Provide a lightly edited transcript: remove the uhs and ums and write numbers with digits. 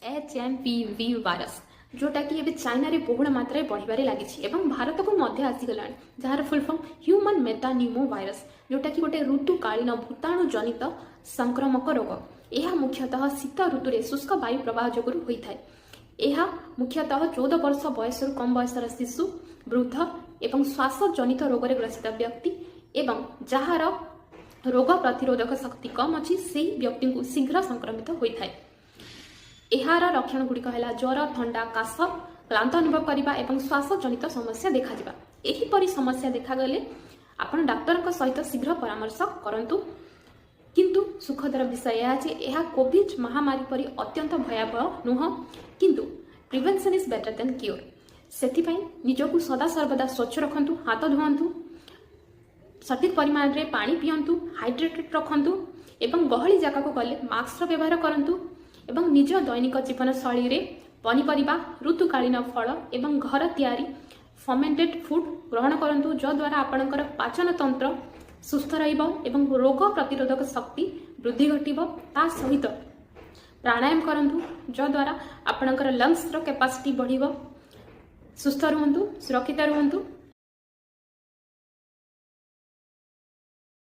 HMPV virus जोटा कि एबे चाइना रे बहुल मात्रा बढ़िबारे लागिछि एवं भारत को मध्य आसीगलाଣି जार full form human metapneumovirus जोटा कि गोटे ऋतुकालीन भूताणु जनित संक्रमक रोग। यह मुख्यतः शीत ऋतु रे शुष्क वायु प्रवाह जोगुरु होइथाय। यह मुख्यतः 14 वर्ष बयस कम बयसर शिशु वृद्ध एवं श्वास जनित रोग रे ग्रसित व्यक्ति एवं जहार रोग प्रतिरोधक शक्ति कम अच्छी से व्यक्ति को शीघ्र संक्रमित होता है। यार लक्षण गुड़िक है ज्वर ठंडा काश क्लांत अनुभव करने और श्वास जनित समस्या देखा। यहीपरि समस्या देखागले आपण डाक्टर सहित शीघ्र परामर्श करंतु। किंतु सुखदर विषय यह कोविड महामारी परि अत्यंत भयावह नुह किंतु prevention is better than cure. से निजक सदा सर्वदा स्वच्छ रखंतु, हाथ धुआंतु, सठिक परिमाण में पानी पियंतु, हाइड्रेटेड रखंतु एवं गहली जगह को गले मास्क व्यवहार करंतु एवं निज दैनिक जीवन शैली रे पनीपरिबा ऋतुकालीन फल एवं घर तैयारी फर्मेंटेड फूड ग्रहण करंतु जद्वारा आपणकर पाचन तंत्र सुस्थ रहिबो एवं रोग प्रतिरोधक शक्ति वृद्धि घटिबो। ता सहित प्राणायाम करंतु जद्वारा आपणकर लंग्स रो कैपेसिटी बढ़िबो। सुस्थ रुहंतु, सुरक्षित रुहंतु।